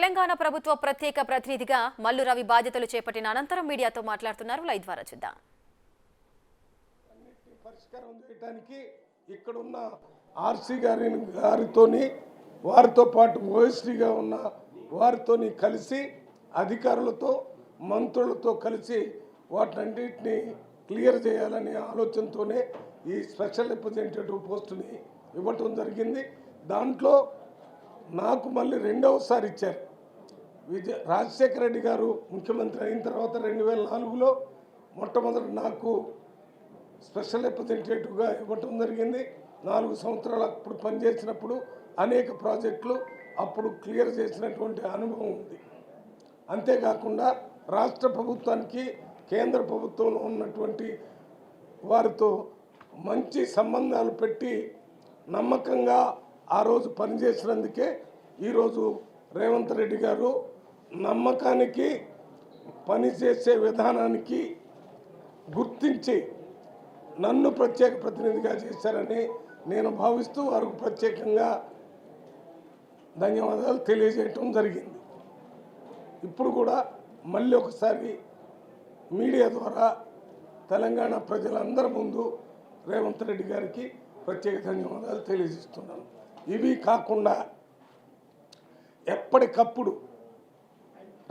తెలంగాణ ప్రభుత్వ ప్రత్యేక ప్రతినిధిగా మల్లు రవి బాధ్యతలు చేపట్టిన అనంతరం మీడియాతో మాట్లాడుతున్నారు. లైవ్ ద్వారా చూద్దాం. పరిష్కారం చేయడానికి ఇక్కడ ఉన్న ఆర్సీ గారితోని వారితో పాటు ఓఎస్డీగా ఉన్న వారితోని కలిసి అధికారులతో మంత్రులతో కలిసి వాటన్నిటిని క్లియర్ చేయాలనే ఆలోచనతోనే ఈ స్పెషల్ రిప్రజెంటేటివ్ పోస్టుని ఇవ్వటం జరిగింది. దాంట్లో నాకు మళ్ళీ రెండవసారి ఇచ్చారు. రాజశేఖర రెడ్డి గారు ముఖ్యమంత్రి అయిన తర్వాత 2004లో మొట్టమొదటి నాకు స్పెషల్ రిప్రజెంటేటివ్గా ఇవ్వటం జరిగింది. 4 సంవత్సరాలు అప్పుడు పనిచేసినప్పుడు అనేక ప్రాజెక్టులు అప్పుడు క్లియర్ చేసినటువంటి అనుభవం ఉంది. అంతేకాకుండా రాష్ట్ర ప్రభుత్వానికి కేంద్ర ప్రభుత్వంలో ఉన్నటువంటి వారితో మంచి సంబంధాలు పెట్టి నమ్మకంగా ఆ రోజు పనిచేసినందుకే ఈరోజు రేవంత్ రెడ్డి గారు నమ్మకానికి పనిచేసే విధానానికి గుర్తించి నన్ను ప్రత్యేక ప్రతినిధిగా చేశారని నేను భావిస్తూ వారికి ప్రత్యేకంగా ధన్యవాదాలు తెలియజేయటం జరిగింది. ఇప్పుడు కూడా మళ్ళీ ఒకసారి మీడియా ద్వారా తెలంగాణ ప్రజలందరి ముందు రేవంత్ రెడ్డి గారికి ప్రత్యేక ధన్యవాదాలు తెలియజేస్తున్నాను. ఇవి కాకుండా ఎప్పటికప్పుడు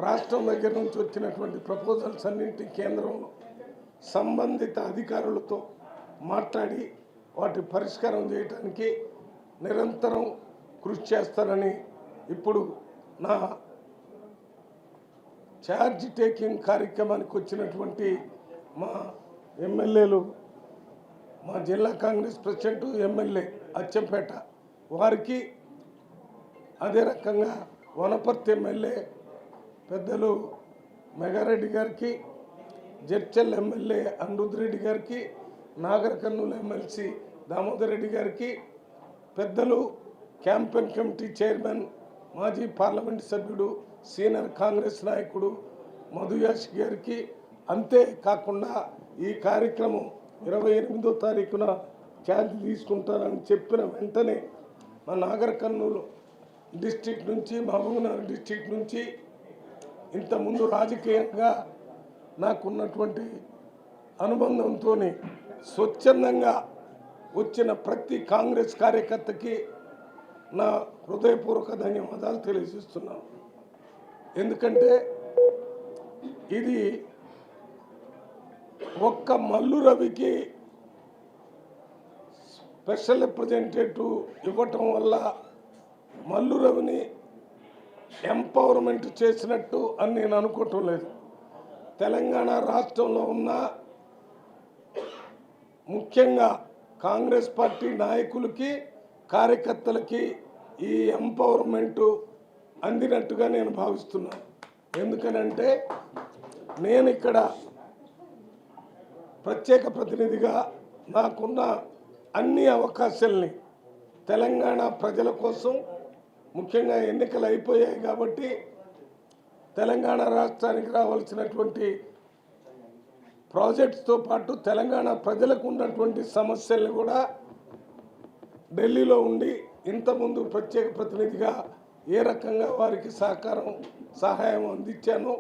రాష్ట్రం దగ్గర నుంచి వచ్చినటువంటి ప్రపోజల్స్ అన్నింటి కేంద్రంలో సంబంధిత అధికారులతో మాట్లాడి వాటి పరిష్కారం చేయడానికి నిరంతరం కృషి చేస్తానని ఇప్పుడు నా ఛార్జ్ టేకింగ్ కార్యక్రమానికి వచ్చినటువంటి మా ఎమ్మెల్యేలు, మా జిల్లా కాంగ్రెస్ ప్రెసిడెంట్ ఎమ్మెల్యే అచ్చంపేట వారికి, అదే రకంగా వనపర్తి ఎమ్మెల్యే పెద్దలు మెగారెడ్డి గారికి, జడ్చల్ ఎమ్మెల్యే అనిరుద్ రెడ్డి గారికి, నాగర్ కర్నూలు ఎమ్మెల్సీ దామోదర్ రెడ్డి గారికి, పెద్దలు క్యాంపెయిన్ కమిటీ చైర్మన్ మాజీ పార్లమెంట్ సభ్యుడు సీనియర్ కాంగ్రెస్ నాయకుడు మధుయాష్ గారికి, అంతేకాకుండా ఈ కార్యక్రమం 28వ తారీఖున ఛార్జ్ తీసుకుంటారని చెప్పిన వెంటనే మా నాగర్ కర్నూలు డిస్టిక్ నుంచి, మహబూబ్నగర్ డిస్టిక్ నుంచి ఇంతకుముందు రాజకీయంగా నాకున్నటువంటి అనుబంధంతో స్వచ్ఛందంగా వచ్చిన ప్రతి కాంగ్రెస్ కార్యకర్తకి నా హృదయపూర్వక ధన్యవాదాలు తెలియజేస్తున్నాను. ఎందుకంటే ఇది ఒక్క మల్లు రవికి స్పెషల్ రిప్రజెంటేటివ్ ఇవ్వటం వల్ల మల్లు రవిని ఎంపవర్మెంట్ చేసినట్టు అని నేను అనుకోవటం లేదు. తెలంగాణ రాష్ట్రంలో ఉన్న ముఖ్యంగా కాంగ్రెస్ పార్టీ నాయకులకి, కార్యకర్తలకి ఈ ఎంపవర్మెంటు అందినట్టుగా నేను భావిస్తున్నాను. ఎందుకనంటే నేను ఇక్కడ ప్రత్యేక ప్రతినిధిగా నాకున్న అన్ని అవకాశాలని తెలంగాణ ప్రజల కోసం, ముఖ్యంగా ఎన్నికలు అయిపోయాయి కాబట్టి తెలంగాణ రాష్ట్రానికి రావాల్సినటువంటి ప్రాజెక్ట్స్తో పాటు తెలంగాణ ప్రజలకు ఉన్నటువంటి సమస్యల్ని కూడా ఢిల్లీలో ఉండి ఇంతకుముందు ప్రత్యేక ప్రతినిధిగా ఏ రకంగా వారికి సహాయం అందించానో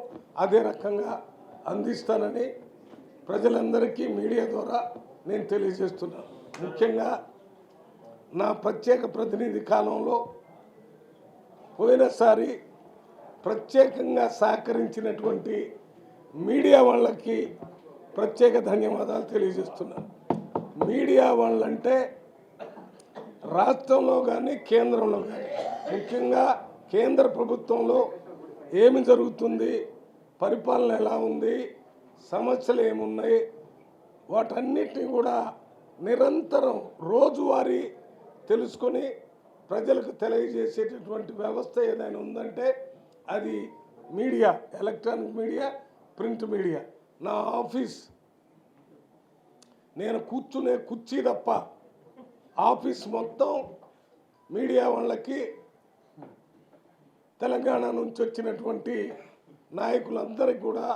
అదే రకంగా అందిస్తానని ప్రజలందరికీ మీడియా ద్వారా నేను తెలియజేస్తున్నాను. ముఖ్యంగా నా ప్రత్యేక ప్రతినిధి కాలంలో పోయినసారి ప్రత్యేకంగా సహకరించినటువంటి మీడియా వాళ్ళకి ప్రత్యేక ధన్యవాదాలు తెలియజేస్తున్నాను. మీడియా వాళ్ళంటే రాష్ట్రంలో కానీ కేంద్రంలో కానీ, ముఖ్యంగా కేంద్ర ప్రభుత్వంలో ఏమి జరుగుతుంది, పరిపాలన ఎలా ఉంది, సమస్యలు ఏమున్నాయి, వాటన్నిటిని కూడా నిరంతరం రోజువారీ తెలుసుకొని ప్రజలకు తెలియజేసేటటువంటి వ్యవస్థ ఏదైనా ఉందంటే అది media, electronic media, print media. నా ఆఫీస్, నేను కూర్చునే కుర్చీ తప్ప ఆఫీస్ మొత్తం మీడియా వాళ్ళకి, తెలంగాణ నుంచి వచ్చినటువంటి నాయకులందరికీ కూడా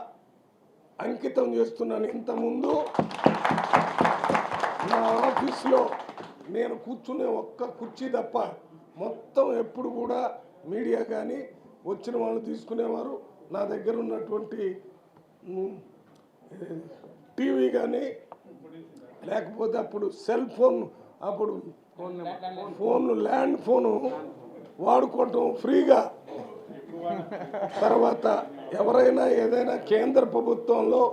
అంకితం చేస్తున్నాను. ఇంతకుముందు నా ఆఫీస్లో నేను కూర్చునే ఒక్క కుర్చీ తప్ప మొత్తం ఎప్పుడు కూడా మీడియా కానీ వచ్చిన వాళ్ళు తీసుకునేవారు. నా దగ్గర ఉన్నటువంటి టీవీ కానీ లేకపోతే అప్పుడు సెల్ ఫోన్, అప్పుడు ల్యాండ్ ఫోను వాడుకోవటం ఫ్రీగా. తర్వాత ఎవరైనా ఏదైనా కేంద్ర ప్రభుత్వంలో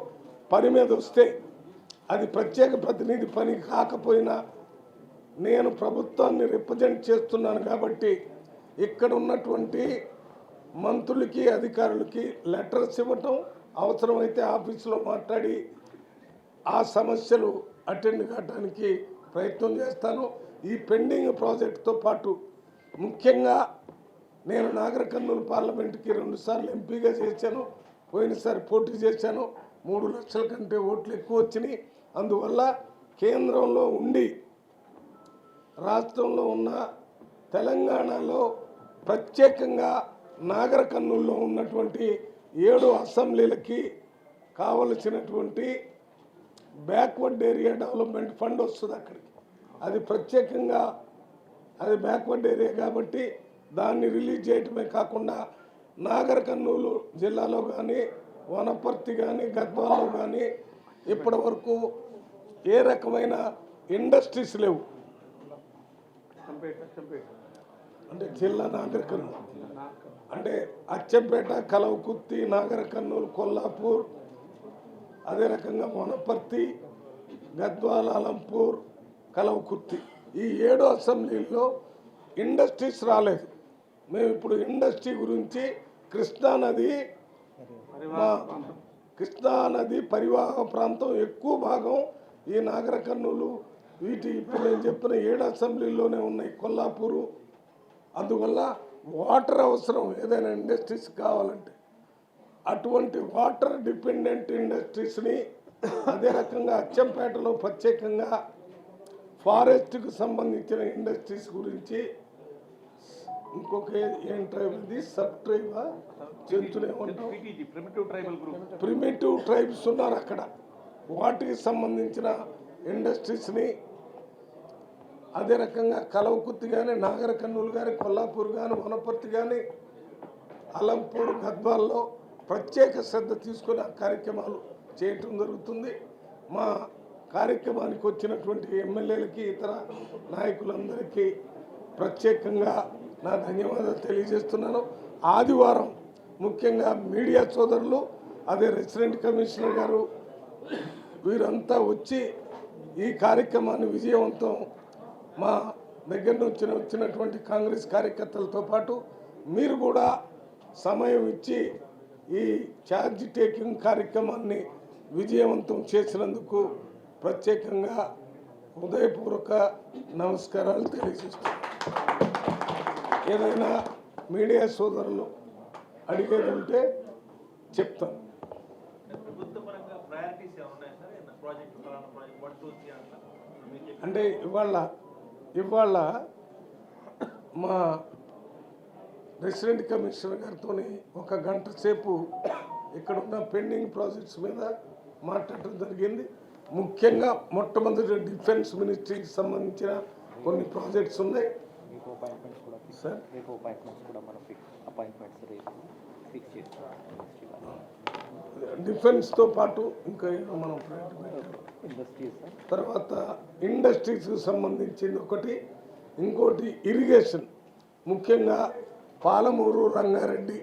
పని మీద వస్తే అది ప్రత్యేక ప్రతినిధి పని కాకపోయినా నేను ప్రభుత్వాన్ని రిప్రజెంట్ చేస్తున్నాను కాబట్టి ఇక్కడ ఉన్నటువంటి మంత్రులకి అధికారులకి లెటర్స్ ఇవ్వటం, అవసరమైతే ఆఫీసులో మాట్లాడి ఆ సమస్యలు అటెండ్ కావడానికి ప్రయత్నం చేస్తాను. ఈ పెండింగ్ ప్రాజెక్టుతో పాటు ముఖ్యంగా నేను నాగర్ కర్నూలు పార్లమెంట్కి 2 సార్లు ఎంపీగా చేశాను. పోయినసారి పోటీ చేశాను. 3 లక్షల కంటే ఓట్లు ఎక్కువ వచ్చినాయి. అందువల్ల కేంద్రంలో ఉండి రాష్ట్రంలో ఉన్న తెలంగాణలో ప్రత్యేకంగా నాగర్ కర్నూలులో ఉన్నటువంటి 7 అసెంబ్లీలకి కావలసినటువంటి బ్యాక్వర్డ్ ఏరియా డెవలప్మెంట్ ఫండ్ వస్తుంది అక్కడికి. అది ప్రత్యేకంగా అది బ్యాక్వర్డ్ ఏరియా కాబట్టి దాన్ని రిలీజ్ చేయటమే కాకుండా నాగర్ కర్నూలు జిల్లాలో కానీ వనపర్తి కానీ గద్వాలలో కానీ ఇప్పటి వరకు ఏ రకమైన ఇండస్ట్రీస్ లేవు. అంటే జిల్లా నాగర్ కర్నూలు అంటే అచ్చంపేట, కలవకుర్తి, నాగర్ కర్నూలు, కొల్లాపూర్, అదే రకంగా వనపర్తి, గద్వాల, అలంపూర్, కలవకుర్తి ఈ 7 అసెంబ్లీల్లో ఇండస్ట్రీస్ రాలేదు. మేము ఇప్పుడు ఇండస్ట్రీ గురించి కృష్ణానది పరివాహక ప్రాంతం ఎక్కువ భాగం ఈ నాగర్ కర్నూలు వీటి ఇప్పుడు నేను చెప్పిన 7 అసెంబ్లీల్లోనే ఉన్నాయి, కొల్లాపూరు. అందువల్ల వాటర్ అవసరం ఏదైనా ఇండస్ట్రీస్ కావాలంటే. అటువంటి వాటర్ డిపెండెంట్ ఇండస్ట్రీస్ని అదే రకంగా అచ్చంపేటలో ప్రత్యేకంగా ఫారెస్ట్కి సంబంధించిన ఇండస్ట్రీస్ గురించి ఇంకొక ఏం ట్రైబ్ ఇది సబ్ ట్రైబా చెంచునే ఉంటాం ప్రిమిటివ్ ట్రైబ్స్ ఉన్నారు అక్కడ. వాటికి సంబంధించిన ఇండస్ట్రీస్ని అదే రకంగా కలవకుర్తి కానీ, నాగర్ కర్నూలు కానీ, కొల్లాపూర్ కానీ, వనపర్తి కానీ, అలంపూర్, గద్వాల్లో ప్రత్యేక శ్రద్ధ తీసుకుని ఆ కార్యక్రమాలు చేయటం జరుగుతుంది. మా కార్యక్రమానికి వచ్చినటువంటి ఎమ్మెల్యేలకి, ఇతర నాయకులందరికీ ప్రత్యేకంగా నా ధన్యవాదాలు తెలియజేస్తున్నాను. ఆదివారం ముఖ్యంగా మీడియా సోదరులు, అదే రెసిడెంట్ కమిషనర్ గారు వీరంతా వచ్చి ఈ కార్యక్రమాన్ని విజయవంతం మా దగ్గర నుంచి వచ్చినటువంటి కాంగ్రెస్ కార్యకర్తలతో పాటు మీరు కూడా సమయం ఇచ్చి ఈ ఛార్జ్ టేకింగ్ కార్యక్రమాన్ని విజయవంతం చేసినందుకు ప్రత్యేకంగా హృదయపూర్వక నమస్కారాలు తెలియజేస్తున్నాను. ఏదైనా మీడియా సోదరులు అడిగేది ఉంటే చెప్తాను. అంటే ఇవాళ మా రెసిడెంట్ కమిషనర్ గారితో 1 గంట సేపు ఇక్కడ ఉన్న పెండింగ్ ప్రాజెక్ట్స్ మీద మాట్లాడటం జరిగింది. ముఖ్యంగా మొట్టమొదటి డిఫెన్స్ మినిస్ట్రీకి సంబంధించిన కొన్ని ప్రాజెక్ట్స్ ఉన్నాయి సార్. డిఫెన్స్తో పాటు ఇంకా ఏదో మనం తర్వాత ఇండస్ట్రీస్కి సంబంధించింది ఒకటి, ఇంకోటి ఇరిగేషన్, ముఖ్యంగా పాలమూరు, రంగారెడ్డి